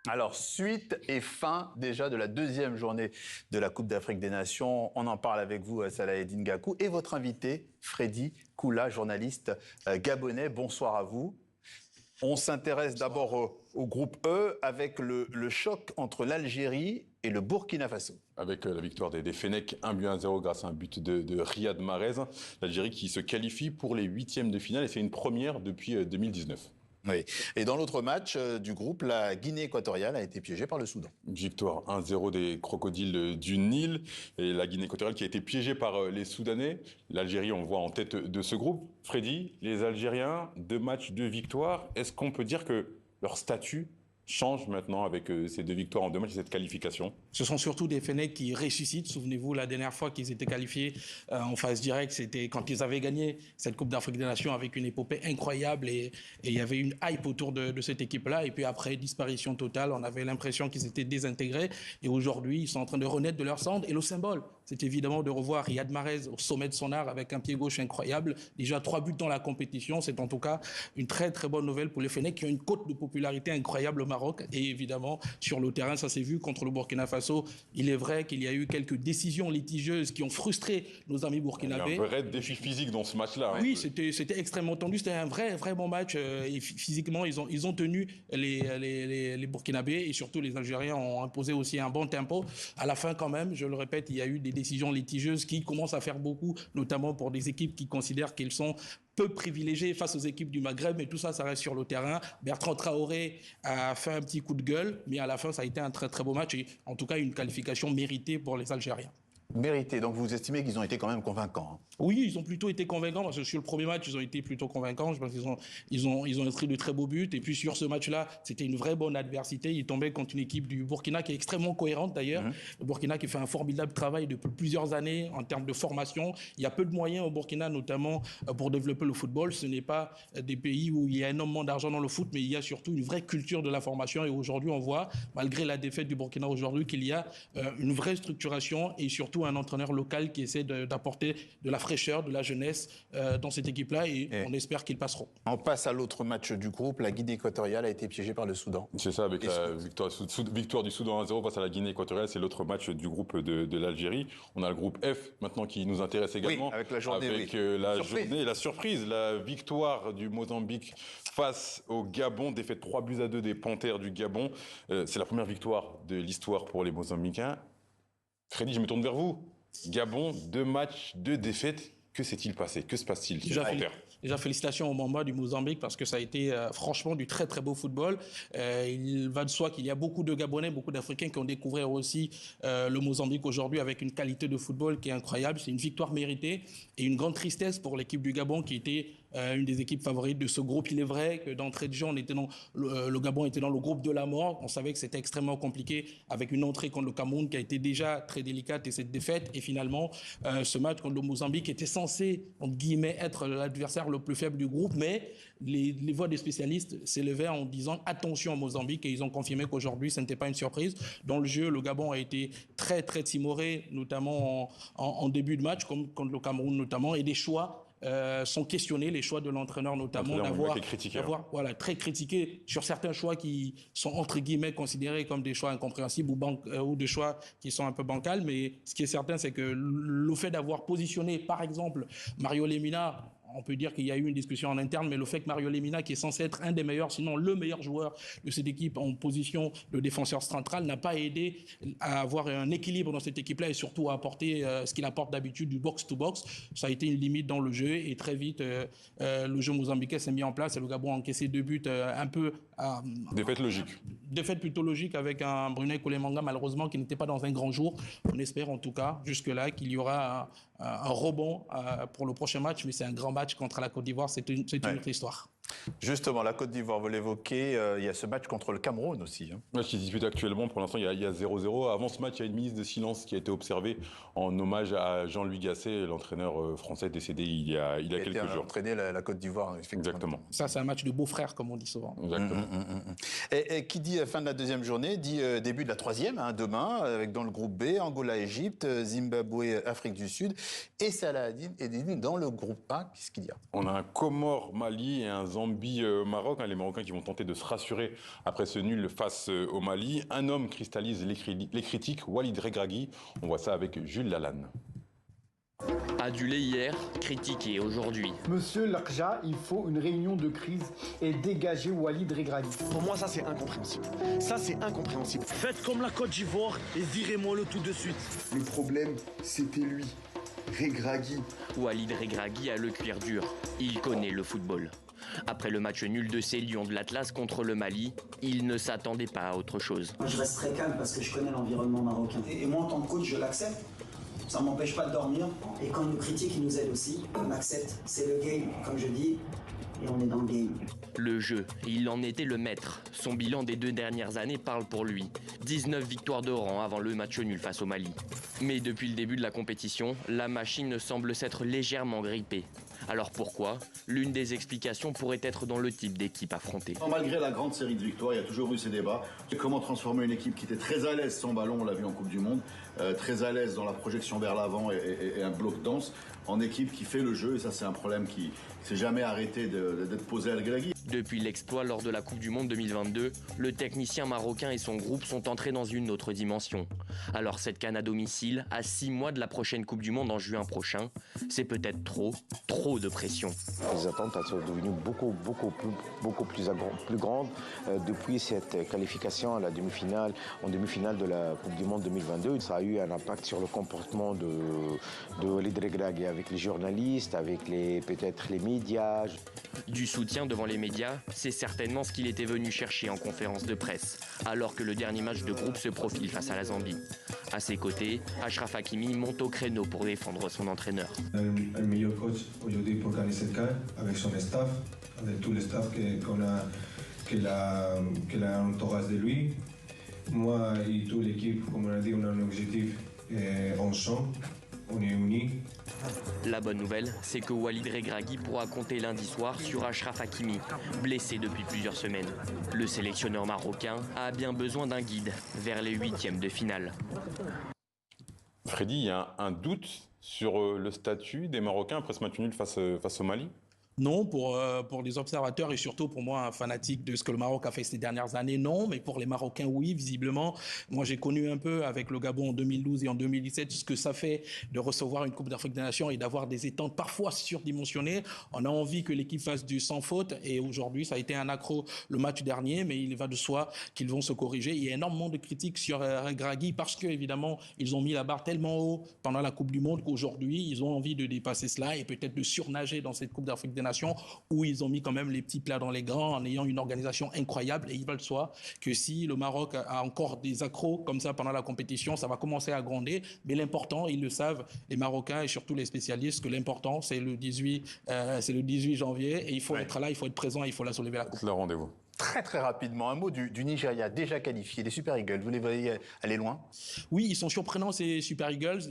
Alors, suite et fin déjà de la deuxième journée de la Coupe d'Afrique des Nations. On en parle avec vous, Salah Eddine Gakou, et votre invité, Freddy Koula, journaliste gabonais. Bonsoir à vous. On s'intéresse d'abord au groupe E avec le choc entre l'Algérie et le Burkina Faso. Avec la victoire des Fennecs, 1-0 grâce à un but de Riyad Mahrez. L'Algérie qui se qualifie pour les huitièmes de finale et c'est une première depuis 2019. Oui. Et dans l'autre match du groupe, la Guinée équatoriale a été piégée par le Soudan. Victoire 1-0 des crocodiles du Nil et la Guinée équatoriale qui a été piégée par les Soudanais. L'Algérie, on voit en tête de ce groupe. Freddy, les Algériens, 2 matchs, 2 victoires. Est-ce qu'on peut dire que leur statut change maintenant avec ces 2 victoires en 2 matchs et cette qualification? Ce sont surtout des Fennecs qui ressuscitent. Souvenez-vous, la dernière fois qu'ils étaient qualifiés en phase directe, c'était quand ils avaient gagné cette Coupe d'Afrique des Nations avec une épopée incroyable et il y avait une hype autour de cette équipe-là. Et puis après, disparition totale, on avait l'impression qu'ils étaient désintégrés. Et aujourd'hui, ils sont en train de renaître de leur cendre. Et le symbole, c'est évidemment de revoir Riyad Mahrez au sommet de son art avec un pied gauche incroyable. Déjà 3 buts dans la compétition. C'est en tout cas une très très bonne nouvelle pour les Fennecs qui ont une cote de popularité incroyable au Maroc. Et évidemment, sur le terrain, ça s'est vu contre le Burkina Faso. Il est vrai qu'il y a eu quelques décisions litigieuses qui ont frustré nos amis burkinabés. Il y a un vrai défi physique dans ce match-là. Oui, c'était extrêmement tendu. C'était un vrai bon match. Et physiquement, ils ont tenu les Burkinabés et surtout les Algériens ont imposé aussi un bon tempo. À la fin, quand même, je le répète, il y a eu des décisions litigieuses qui commencent à faire beaucoup, notamment pour des équipes qui considèrent qu'ils sont peu privilégiés face aux équipes du Maghreb, mais tout ça, ça reste sur le terrain. Bertrand Traoré a fait un petit coup de gueule, mais à la fin, ça a été un très très beau match et en tout cas une qualification méritée pour les Algériens. Mérité. Donc vous estimez qu'ils ont été quand même convaincants? Oui, ils ont plutôt été convaincants parce que sur le premier match, ils ont été plutôt convaincants. Je pense qu'ils ont inscrit de très beaux buts. Et puis sur ce match-là, c'était une vraie bonne adversité. Ils tombaient contre une équipe du Burkina qui est extrêmement cohérente d'ailleurs. Le Burkina qui fait un formidable travail depuis plusieurs années en termes de formation. Il y a peu de moyens au Burkina, notamment pour développer le football. Ce n'est pas des pays où il y a énormément d'argent dans le foot, mais il y a surtout une vraie culture de la formation. Et aujourd'hui, on voit, malgré la défaite du Burkina aujourd'hui, qu'il y a une vraie structuration et surtout un entraîneur local qui essaie d'apporter de la fraîcheur, de la jeunesse dans cette équipe-là et on espère qu'ils passeront. On passe à l'autre match du groupe. La Guinée équatoriale a été piégée par le Soudan. C'est ça, avec la victoire du Soudan 1-0 face à la Guinée équatoriale. C'est l'autre match du groupe de l'Algérie. On a le groupe F maintenant qui nous intéresse également. Oui, avec la journée. Avec la journée et la surprise, la victoire du Mozambique face au Gabon. Défaite 3-2 des Panthères du Gabon. C'est la première victoire de l'histoire pour les Mozambicains. Freddy, je me tourne vers vous. Gabon, 2 matchs, 2 défaites. Que s'est-il passé? Que se passe-t-il? Déjà, félicitations au Mamba du Mozambique parce que ça a été franchement du très très beau football. Il va de soi qu'il y a beaucoup de Gabonais, beaucoup d'Africains qui ont découvert aussi le Mozambique aujourd'hui avec une qualité de football qui est incroyable. C'est une victoire méritée et une grande tristesse pour l'équipe du Gabon qui était une des équipes favorites de ce groupe. Il est vrai que d'entrée de jeu, le Gabon était dans le groupe de la mort. On savait que c'était extrêmement compliqué avec une entrée contre le Cameroun qui a été déjà très délicate et cette défaite. Et finalement, ce match contre le Mozambique était censé, entre guillemets, être l'adversaire le plus faible du groupe, mais les voix des spécialistes s'élevaient en disant attention au Mozambique et ils ont confirmé qu'aujourd'hui, ce n'était pas une surprise. Dans le jeu, le Gabon a été très, très timoré, notamment en début de match, comme contre le Cameroun notamment, et des choix sont questionnés, les choix de l'entraîneur notamment, d'avoir très critiqué sur certains choix qui sont entre guillemets considérés comme des choix incompréhensibles ou des choix qui sont un peu bancals, mais ce qui est certain, c'est que le fait d'avoir positionné, par exemple, Mario Lemina, on peut dire qu'il y a eu une discussion en interne, mais le fait que Mario Lemina, qui est censé être un des meilleurs, sinon le meilleur joueur de cette équipe en position de défenseur central, n'a pas aidé à avoir un équilibre dans cette équipe-là et surtout à apporter ce qu'il apporte d'habitude du box-to-box. Ça a été une limite dans le jeu et très vite, le jeu mozambicain s'est mis en place et le Gabon a encaissé 2 buts un peu... Défaite logique. Défaite plutôt logique avec un Brunei Kolemanga, malheureusement, qui n'était pas dans un grand jour. On espère en tout cas, jusque-là, qu'il y aura un rebond pour le prochain match, mais c'est un grand match contre la Côte d'Ivoire, c'est une autre histoire. Justement, la Côte d'Ivoire, vous l'évoquez, il y a ce match contre le Cameroun aussi. Match qui se dispute actuellement, pour l'instant il y a 0-0. Avant ce match, il y a une minute de silence qui a été observée en hommage à Jean-Louis Gasset, l'entraîneur français décédé il y a quelques jours. Entraîné la Côte d'Ivoire, effectivement. Exactement. Ça, c'est un match de beaux-frères, comme on dit souvent. Exactement. Et qui dit fin de la deuxième journée, dit début de la troisième, demain, avec dans le groupe B, Angola-Égypte, Zimbabwe-Afrique du Sud, et Salah Eddine dans le groupe A. Qu'est-ce qu'il y a? On a un Comore-Mali et un Zambie Zambie-Maroc, les Marocains qui vont tenter de se rassurer après ce nul face au Mali. Un homme cristallise les critiques, Walid Regragui. On voit ça avec Jules Lalanne. Adulé hier, critiqué aujourd'hui. Monsieur Lakja, il faut une réunion de crise et dégager Walid Regragui. Pour moi, ça c'est incompréhensible. Ça c'est incompréhensible. Faites comme la Côte d'Ivoire et virez-moi le tout de suite. Le problème, c'était lui, Regragui. Walid Regragui a le cuir dur. Il connaît le football. Après le match nul de ces Lions de l'Atlas contre le Mali, il ne s'attendait pas à autre chose. Je reste très calme parce que je connais l'environnement marocain. Et moi, en tant que coach, je l'accepte. Ça ne m'empêche pas de dormir. Et quand ils nous critiquent, ils nous aident aussi. On accepte. C'est le game, comme je dis. Et on est dans le game. Le jeu, il en était le maître. Son bilan des 2 dernières années parle pour lui. 19 victoires de rang avant le match nul face au Mali. Mais depuis le début de la compétition, la machine semble s'être légèrement grippée. Alors pourquoi? L'une des explications pourrait être dans le type d'équipe affrontée. Malgré la grande série de victoires, il y a toujours eu ces débats. Comment transformer une équipe qui était très à l'aise sans ballon, on l'a vu en Coupe du Monde, très à l'aise dans la projection vers l'avant et un bloc dense, en équipe qui fait le jeu. Et ça, c'est un problème qui ne s'est jamais arrêté d'être posé à Regragui. Depuis l'exploit lors de la Coupe du Monde 2022, le technicien marocain et son groupe sont entrés dans une autre dimension. Alors cette CAN à domicile, à 6 mois de la prochaine Coupe du Monde en juin prochain, c'est peut-être trop de pression. Les attentes sont devenues beaucoup plus grandes depuis cette qualification à la en demi-finale de la Coupe du Monde 2022. Ça a eu un impact sur le comportement de Walid Regragui avec les journalistes, avec peut-être les médias. Du soutien devant les médias, c'est certainement ce qu'il était venu chercher en conférence de presse, alors que le dernier match de groupe se profile face à la Zambie. À ses côtés, Achraf Hakimi monte au créneau pour défendre son entraîneur. Le meilleur coach aujourd'hui pour gagner cette CAN, avec son staff, avec tout le staff qu'il a entourage de lui. Moi et toute l'équipe, comme on a dit, on a un objectif ensemble, on est unis. La bonne nouvelle, c'est que Walid Regragui pourra compter lundi soir sur Achraf Hakimi, blessé depuis plusieurs semaines. Le sélectionneur marocain a bien besoin d'un guide vers les 8e de finale. Freddy, il y a un doute sur le statut des Marocains après ce match nul face au Mali? Non, pour les observateurs et surtout pour moi, un fanatique de ce que le Maroc a fait ces dernières années, non. Mais pour les Marocains, oui, visiblement. Moi, j'ai connu un peu avec le Gabon en 2012 et en 2017 ce que ça fait de recevoir une Coupe d'Afrique des Nations et d'avoir des étentes parfois surdimensionnées. On a envie que l'équipe fasse du sans faute et aujourd'hui, ça a été un accro le match dernier, mais il va de soi qu'ils vont se corriger. Il y a énormément de critiques sur Regragui parce que évidemment, ils ont mis la barre tellement haut pendant la Coupe du Monde qu'aujourd'hui, ils ont envie de dépasser cela et peut-être de surnager dans cette Coupe d'Afrique des Nations où ils ont mis quand même les petits plats dans les grands en ayant une organisation incroyable et il va de soi que si le Maroc a encore des accros comme ça pendant la compétition, ça va commencer à gronder. Mais l'important, ils le savent, les Marocains et surtout les spécialistes, que l'important c'est le 18 janvier et il faut être là, il faut être présent, il faut la soulever la coupe. C'est le rendez-vous. Très rapidement, un mot du Nigeria, déjà qualifié, les Super Eagles. Vous les voyez aller loin? Oui, ils sont surprenants, ces Super Eagles.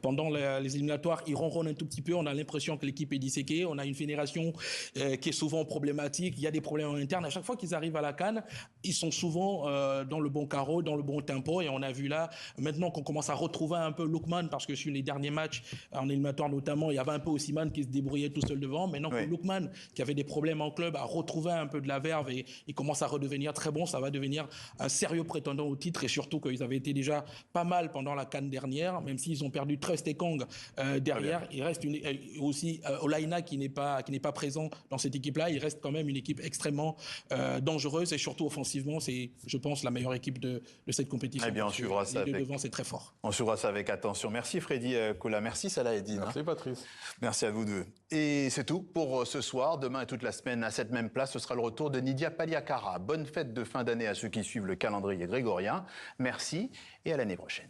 Pendant les éliminatoires, ils ronronnent un tout petit peu. On a l'impression que l'équipe est disséquée. On a une fédération qui est souvent problématique. Il y a des problèmes en interne. À chaque fois qu'ils arrivent à la CAN, ils sont souvent dans le bon carreau, dans le bon tempo. Et on a vu là, maintenant qu'on commence à retrouver un peu Lookman, parce que sur les derniers matchs, en éliminatoire notamment, il y avait un peu Osimhen qui se débrouillait tout seul devant. Maintenant que Lookman, qui avait des problèmes en club, a retrouvé un peu de la verve et il commence à redevenir très bon, ça va devenir un sérieux prétendant au titre et surtout qu'ils avaient été déjà pas mal pendant la CAN dernière, même s'ils ont perdu Trust et Kong derrière. Il reste aussi Olaïna qui n'est pas présent dans cette équipe-là. Il reste quand même une équipe extrêmement dangereuse et surtout offensivement, c'est, je pense, la meilleure équipe de cette compétition. Eh bien, on suivra ça avec... devant, c'est très fort. On suivra ça avec attention. Merci Freddy Koula, merci Salah Eddine. Merci Patrice. Merci à vous deux. Et c'est tout pour ce soir. Demain et toute la semaine à cette même place, ce sera le retour de Nidia Paliakara. Bonne fête de fin d'année à ceux qui suivent le calendrier grégorien. Merci et à l'année prochaine.